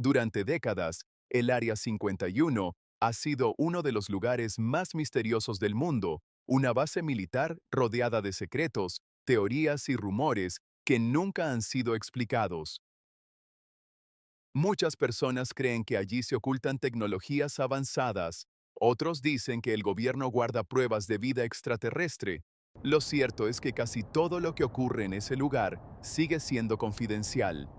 Durante décadas, el Área 51 ha sido uno de los lugares más misteriosos del mundo, una base militar rodeada de secretos, teorías y rumores que nunca han sido explicados. Muchas personas creen que allí se ocultan tecnologías avanzadas. Otros dicen que el gobierno guarda pruebas de vida extraterrestre. Lo cierto es que casi todo lo que ocurre en ese lugar sigue siendo confidencial.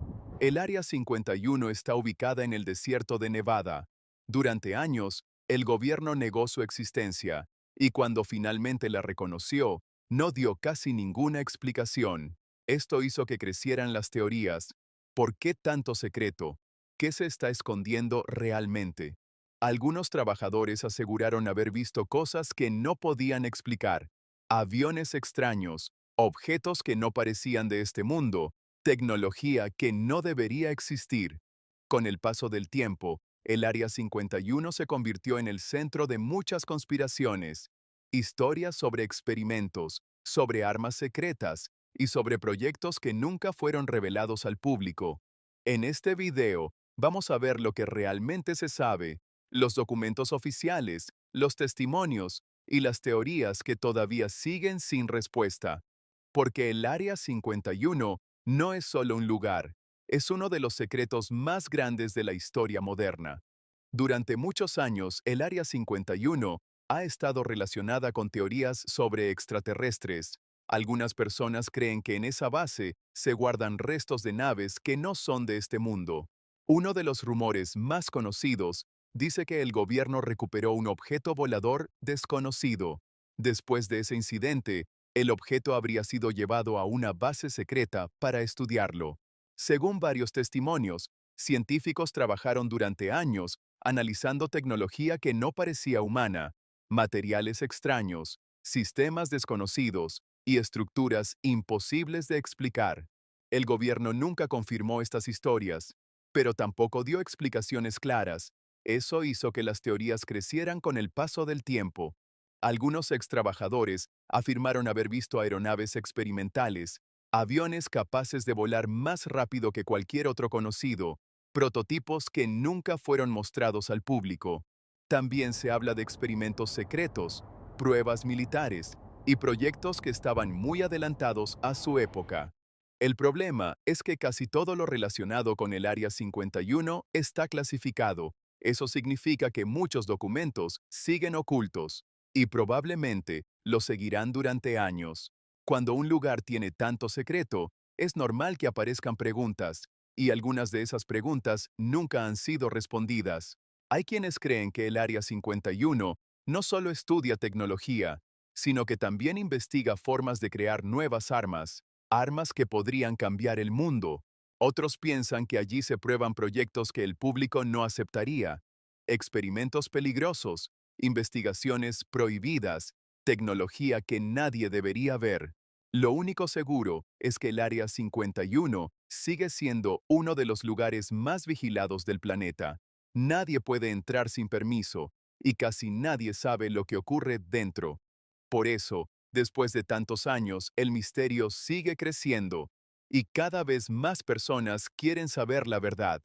El Área 51 está ubicada en el desierto de Nevada. Durante años, el gobierno negó su existencia, y cuando finalmente la reconoció, no dio casi ninguna explicación. Esto hizo que crecieran las teorías. ¿Por qué tanto secreto? ¿Qué se está escondiendo realmente? Algunos trabajadores aseguraron haber visto cosas que no podían explicar: aviones extraños, objetos que no parecían de este mundo, tecnología que no debería existir. Con el paso del tiempo, el Área 51 se convirtió en el centro de muchas conspiraciones, historias sobre experimentos, sobre armas secretas y sobre proyectos que nunca fueron revelados al público. En este video, vamos a ver lo que realmente se sabe, los documentos oficiales, los testimonios y las teorías que todavía siguen sin respuesta. Porque el Área 51 no es solo un lugar, es uno de los secretos más grandes de la historia moderna. Durante muchos años, el Área 51 ha estado relacionada con teorías sobre extraterrestres. Algunas personas creen que en esa base se guardan restos de naves que no son de este mundo. Uno de los rumores más conocidos dice que el gobierno recuperó un objeto volador desconocido. Después de ese incidente, el objeto habría sido llevado a una base secreta para estudiarlo. Según varios testimonios, científicos trabajaron durante años analizando tecnología que no parecía humana, materiales extraños, sistemas desconocidos y estructuras imposibles de explicar. El gobierno nunca confirmó estas historias, pero tampoco dio explicaciones claras. Eso hizo que las teorías crecieran con el paso del tiempo. Algunos extrabajadores afirmaron haber visto aeronaves experimentales, aviones capaces de volar más rápido que cualquier otro conocido, prototipos que nunca fueron mostrados al público. También se habla de experimentos secretos, pruebas militares y proyectos que estaban muy adelantados a su época. El problema es que casi todo lo relacionado con el Área 51 está clasificado. Eso significa que muchos documentos siguen ocultos y probablemente lo seguirán durante años. Cuando un lugar tiene tanto secreto, es normal que aparezcan preguntas, y algunas de esas preguntas nunca han sido respondidas. Hay quienes creen que el Área 51 no solo estudia tecnología, sino que también investiga formas de crear nuevas armas, armas que podrían cambiar el mundo. Otros piensan que allí se prueban proyectos que el público no aceptaría, experimentos peligrosos, investigaciones prohibidas, tecnología que nadie debería ver. Lo único seguro es que el Área 51 sigue siendo uno de los lugares más vigilados del planeta. Nadie puede entrar sin permiso, y casi nadie sabe lo que ocurre dentro. Por eso, después de tantos años, el misterio sigue creciendo, y cada vez más personas quieren saber la verdad.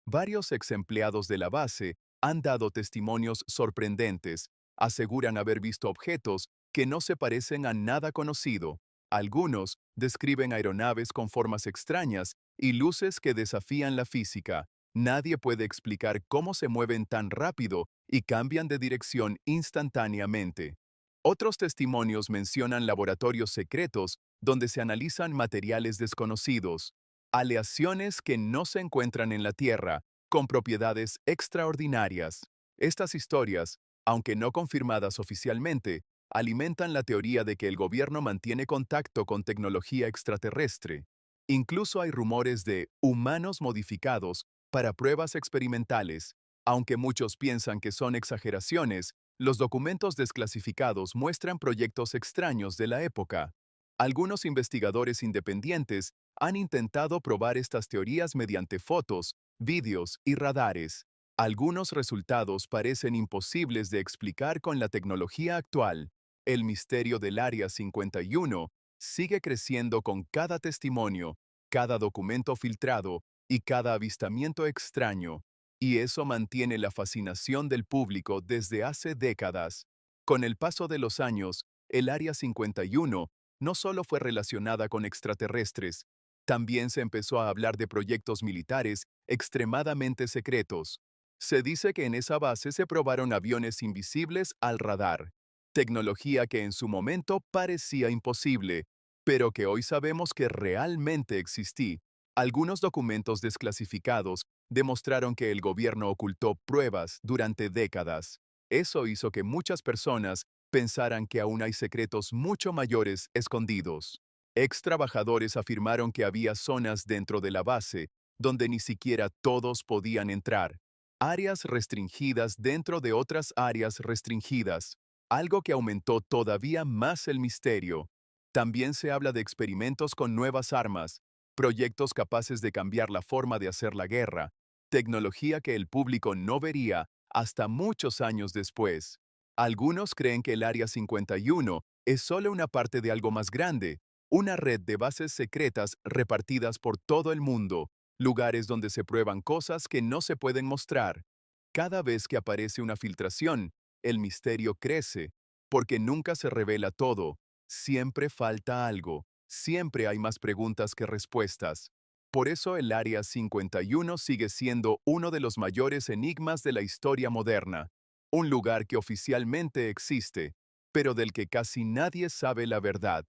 Varios ex empleados de la base han dado testimonios sorprendentes, aseguran haber visto objetos que no se parecen a nada conocido. Algunos describen aeronaves con formas extrañas y luces que desafían la física. Nadie puede explicar cómo se mueven tan rápido y cambian de dirección instantáneamente. Otros testimonios mencionan laboratorios secretos donde se analizan materiales desconocidos, aleaciones que no se encuentran en la Tierra, con propiedades extraordinarias. Estas historias, aunque no confirmadas oficialmente, alimentan la teoría de que el gobierno mantiene contacto con tecnología extraterrestre. Incluso hay rumores de humanos modificados para pruebas experimentales. Aunque muchos piensan que son exageraciones, los documentos desclasificados muestran proyectos extraños de la época. Algunos investigadores independientes han intentado probar estas teorías mediante fotos, vídeos y radares. Algunos resultados parecen imposibles de explicar con la tecnología actual. El misterio del Área 51 sigue creciendo con cada testimonio, cada documento filtrado y cada avistamiento extraño, y eso mantiene la fascinación del público desde hace décadas. Con el paso de los años, el Área 51 no solo fue relacionada con extraterrestres, también se empezó a hablar de proyectos militares extremadamente secretos. Se dice que en esa base se probaron aviones invisibles al radar, tecnología que en su momento parecía imposible, pero que hoy sabemos que realmente existía. Algunos documentos desclasificados demostraron que el gobierno ocultó pruebas durante décadas. Eso hizo que muchas personas pensaran que aún hay secretos mucho mayores escondidos. Ex trabajadores afirmaron que había zonas dentro de la base donde ni siquiera todos podían entrar. Áreas restringidas dentro de otras áreas restringidas, algo que aumentó todavía más el misterio. También se habla de experimentos con nuevas armas, proyectos capaces de cambiar la forma de hacer la guerra, tecnología que el público no vería hasta muchos años después. Algunos creen que el Área 51 es solo una parte de algo más grande, una red de bases secretas repartidas por todo el mundo, lugares donde se prueban cosas que no se pueden mostrar. Cada vez que aparece una filtración, el misterio crece, porque nunca se revela todo, siempre falta algo, siempre hay más preguntas que respuestas. Por eso el Área 51 sigue siendo uno de los mayores enigmas de la historia moderna, un lugar que oficialmente existe, pero del que casi nadie sabe la verdad.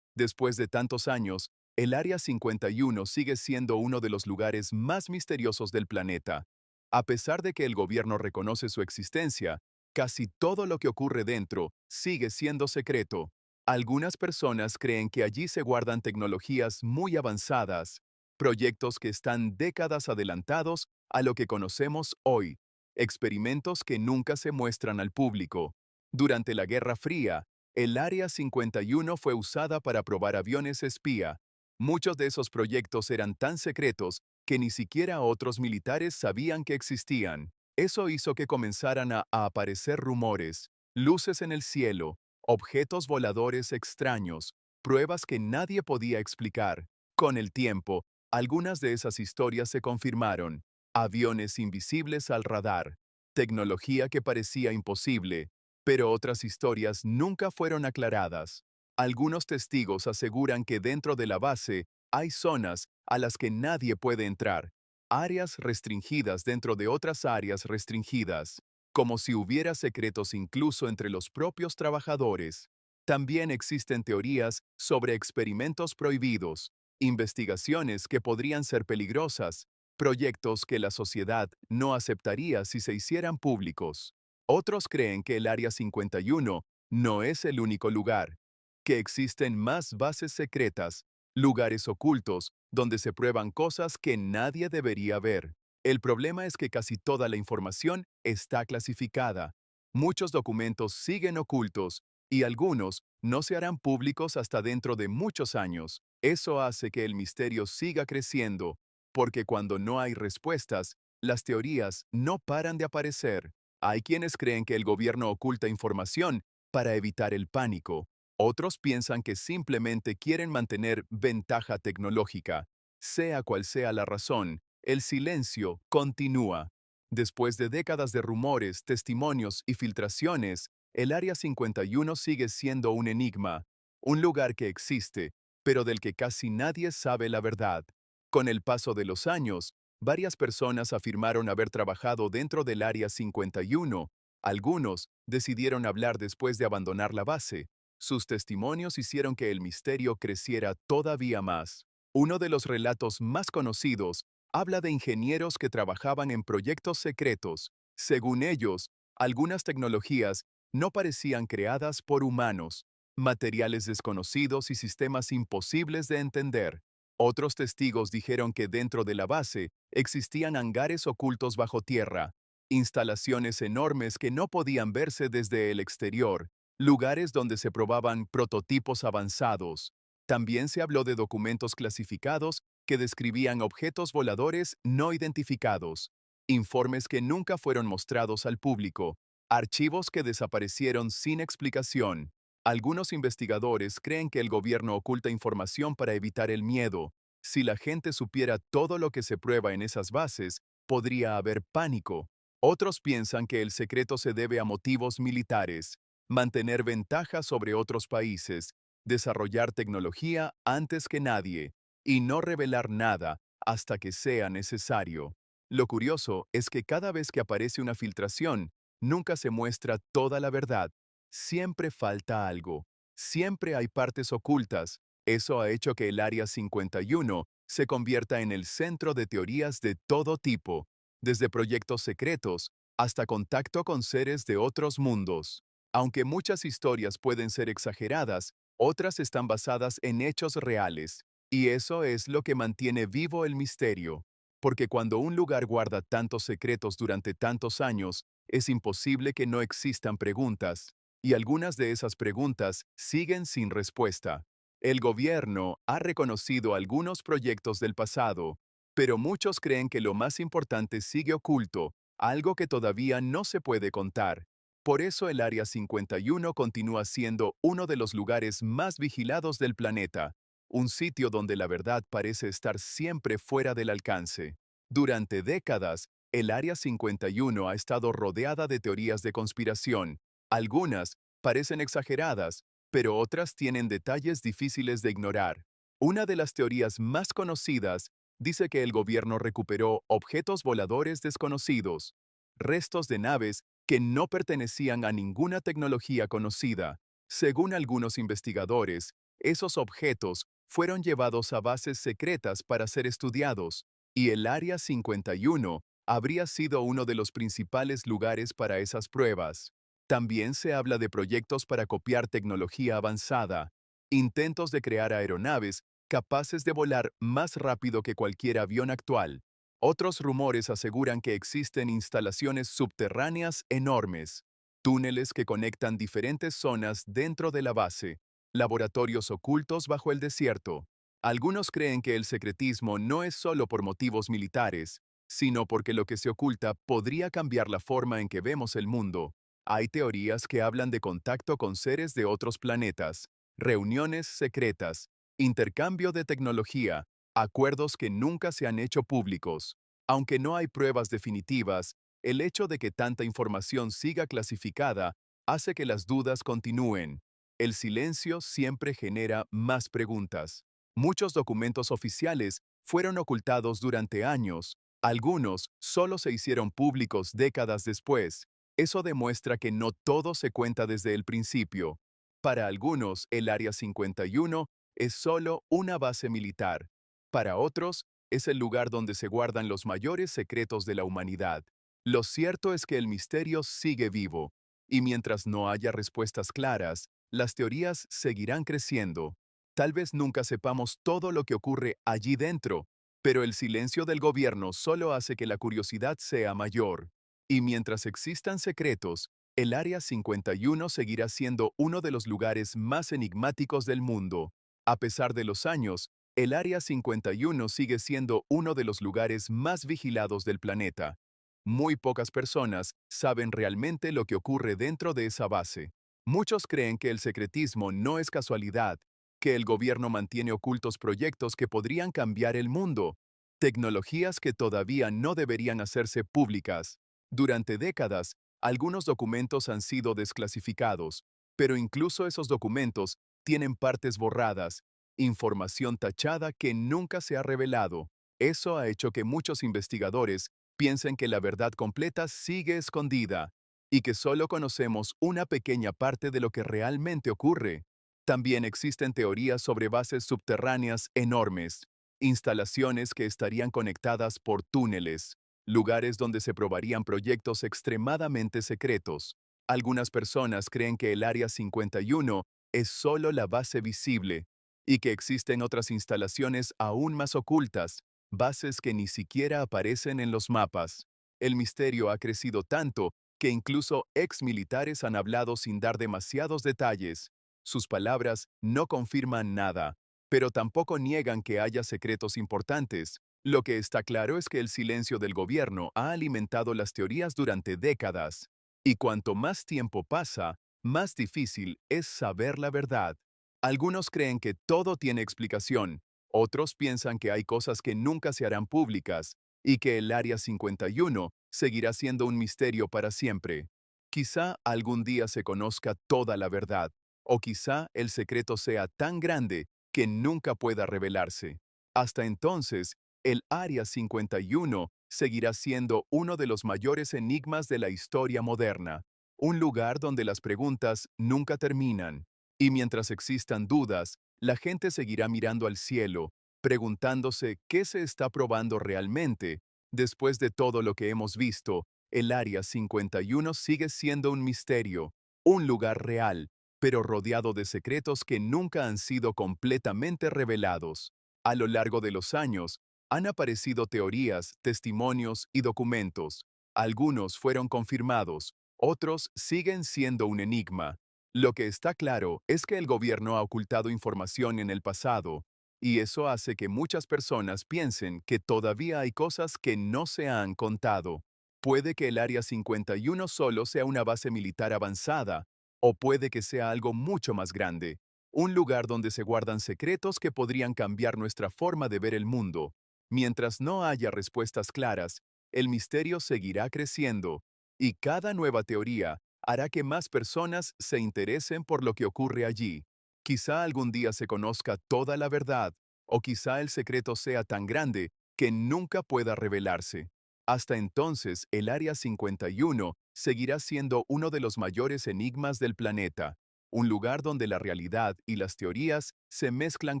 Después de tantos años, el Área 51 sigue siendo uno de los lugares más misteriosos del planeta. A pesar de que el gobierno reconoce su existencia, casi todo lo que ocurre dentro sigue siendo secreto. Algunas personas creen que allí se guardan tecnologías muy avanzadas, proyectos que están décadas adelantados a lo que conocemos hoy, experimentos que nunca se muestran al público. Durante la Guerra Fría, el Área 51 fue usada para probar aviones espía. Muchos de esos proyectos eran tan secretos que ni siquiera otros militares sabían que existían. Eso hizo que comenzaran a aparecer rumores, luces en el cielo, objetos voladores extraños, pruebas que nadie podía explicar. Con el tiempo, algunas de esas historias se confirmaron. Aviones invisibles al radar, tecnología que parecía imposible, pero otras historias nunca fueron aclaradas. Algunos testigos aseguran que dentro de la base hay zonas a las que nadie puede entrar, áreas restringidas dentro de otras áreas restringidas, como si hubiera secretos incluso entre los propios trabajadores. También existen teorías sobre experimentos prohibidos, investigaciones que podrían ser peligrosas, proyectos que la sociedad no aceptaría si se hicieran públicos. Otros creen que el Área 51 no es el único lugar, que existen más bases secretas, lugares ocultos donde se prueban cosas que nadie debería ver. El problema es que casi toda la información está clasificada. Muchos documentos siguen ocultos y algunos no se harán públicos hasta dentro de muchos años. Eso hace que el misterio siga creciendo, porque cuando no hay respuestas, las teorías no paran de aparecer. Hay quienes creen que el gobierno oculta información para evitar el pánico. Otros piensan que simplemente quieren mantener ventaja tecnológica. Sea cual sea la razón, el silencio continúa. Después de décadas de rumores, testimonios y filtraciones, el Área 51 sigue siendo un enigma, un lugar que existe, pero del que casi nadie sabe la verdad. Con el paso de los años, varias personas afirmaron haber trabajado dentro del Área 51. Algunos decidieron hablar después de abandonar la base. Sus testimonios hicieron que el misterio creciera todavía más. Uno de los relatos más conocidos habla de ingenieros que trabajaban en proyectos secretos. Según ellos, algunas tecnologías no parecían creadas por humanos, materiales desconocidos y sistemas imposibles de entender. Otros testigos dijeron que dentro de la base existían hangares ocultos bajo tierra, instalaciones enormes que no podían verse desde el exterior, lugares donde se probaban prototipos avanzados. También se habló de documentos clasificados que describían objetos voladores no identificados, informes que nunca fueron mostrados al público, archivos que desaparecieron sin explicación. Algunos investigadores creen que el gobierno oculta información para evitar el miedo, Si la gente supiera todo lo que se prueba en esas bases, podría haber pánico. Otros piensan que el secreto se debe a motivos militares, mantener ventaja sobre otros países, desarrollar tecnología antes que nadie y no revelar nada hasta que sea necesario. Lo curioso es que cada vez que aparece una filtración, nunca se muestra toda la verdad. Siempre falta algo. Siempre hay partes ocultas. Eso ha hecho que el Área 51 se convierta en el centro de teorías de todo tipo, desde proyectos secretos hasta contacto con seres de otros mundos. Aunque muchas historias pueden ser exageradas, otras están basadas en hechos reales, y eso es lo que mantiene vivo el misterio. Porque cuando un lugar guarda tantos secretos durante tantos años, es imposible que no existan preguntas, y algunas de esas preguntas siguen sin respuesta. El gobierno ha reconocido algunos proyectos del pasado, pero muchos creen que lo más importante sigue oculto, algo que todavía no se puede contar. Por eso el Área 51 continúa siendo uno de los lugares más vigilados del planeta, un sitio donde la verdad parece estar siempre fuera del alcance. Durante décadas, el Área 51 ha estado rodeada de teorías de conspiración. Algunas parecen exageradas, pero otras tienen detalles difíciles de ignorar. Una de las teorías más conocidas dice que el gobierno recuperó objetos voladores desconocidos, restos de naves que no pertenecían a ninguna tecnología conocida. Según algunos investigadores, esos objetos fueron llevados a bases secretas para ser estudiados, y el Área 51 habría sido uno de los principales lugares para esas pruebas. También se habla de proyectos para copiar tecnología avanzada, intentos de crear aeronaves capaces de volar más rápido que cualquier avión actual. Otros rumores aseguran que existen instalaciones subterráneas enormes, túneles que conectan diferentes zonas dentro de la base, laboratorios ocultos bajo el desierto. Algunos creen que el secretismo no es solo por motivos militares, sino porque lo que se oculta podría cambiar la forma en que vemos el mundo. Hay teorías que hablan de contacto con seres de otros planetas, reuniones secretas, intercambio de tecnología, acuerdos que nunca se han hecho públicos. Aunque no hay pruebas definitivas, el hecho de que tanta información siga clasificada hace que las dudas continúen. El silencio siempre genera más preguntas. Muchos documentos oficiales fueron ocultados durante años. Algunos solo se hicieron públicos décadas después. Eso demuestra que no todo se cuenta desde el principio. Para algunos, el Área 51 es solo una base militar. Para otros, es el lugar donde se guardan los mayores secretos de la humanidad. Lo cierto es que el misterio sigue vivo, y mientras no haya respuestas claras, las teorías seguirán creciendo. Tal vez nunca sepamos todo lo que ocurre allí dentro, pero el silencio del gobierno solo hace que la curiosidad sea mayor. Y mientras existan secretos, el Área 51 seguirá siendo uno de los lugares más enigmáticos del mundo. A pesar de los años, el Área 51 sigue siendo uno de los lugares más vigilados del planeta. Muy pocas personas saben realmente lo que ocurre dentro de esa base. Muchos creen que el secretismo no es casualidad, que el gobierno mantiene ocultos proyectos que podrían cambiar el mundo, tecnologías que todavía no deberían hacerse públicas. Durante décadas, algunos documentos han sido desclasificados, pero incluso esos documentos tienen partes borradas, información tachada que nunca se ha revelado. Eso ha hecho que muchos investigadores piensen que la verdad completa sigue escondida y que solo conocemos una pequeña parte de lo que realmente ocurre. También existen teorías sobre bases subterráneas enormes, instalaciones que estarían conectadas por túneles, lugares donde se probarían proyectos extremadamente secretos. Algunas personas creen que el Área 51 es solo la base visible y que existen otras instalaciones aún más ocultas, bases que ni siquiera aparecen en los mapas. El misterio ha crecido tanto que incluso exmilitares han hablado sin dar demasiados detalles. Sus palabras no confirman nada, pero tampoco niegan que haya secretos importantes. Lo que está claro es que el silencio del gobierno ha alimentado las teorías durante décadas. Y cuanto más tiempo pasa, más difícil es saber la verdad. Algunos creen que todo tiene explicación, Otros piensan que hay cosas que nunca se harán públicas y que el Área 51 seguirá siendo un misterio para siempre. Quizá algún día se conozca toda la verdad, o quizá el secreto sea tan grande que nunca pueda revelarse. Hasta entonces, el Área 51 seguirá siendo uno de los mayores enigmas de la historia moderna, un lugar donde las preguntas nunca terminan. Y mientras existan dudas, la gente seguirá mirando al cielo, preguntándose qué se está probando realmente. Después de todo lo que hemos visto, el Área 51 sigue siendo un misterio, un lugar real, pero rodeado de secretos que nunca han sido completamente revelados. A lo largo de los años, han aparecido teorías, testimonios y documentos. Algunos fueron confirmados, otros siguen siendo un enigma. Lo que está claro es que el gobierno ha ocultado información en el pasado, y eso hace que muchas personas piensen que todavía hay cosas que no se han contado. Puede que el Área 51 solo sea una base militar avanzada, o puede que sea algo mucho más grande, un lugar donde se guardan secretos que podrían cambiar nuestra forma de ver el mundo. Mientras no haya respuestas claras, el misterio seguirá creciendo, y cada nueva teoría hará que más personas se interesen por lo que ocurre allí. Quizá algún día se conozca toda la verdad, o quizá el secreto sea tan grande que nunca pueda revelarse. Hasta entonces, el Área 51 seguirá siendo uno de los mayores enigmas del planeta, un lugar donde la realidad y las teorías se mezclan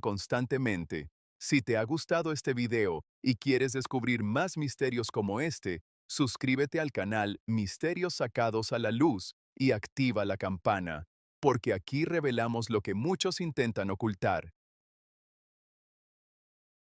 constantemente. Si te ha gustado este video y quieres descubrir más misterios como este, suscríbete al canal Misterios Sacados a la Luz y activa la campana, porque aquí revelamos lo que muchos intentan ocultar.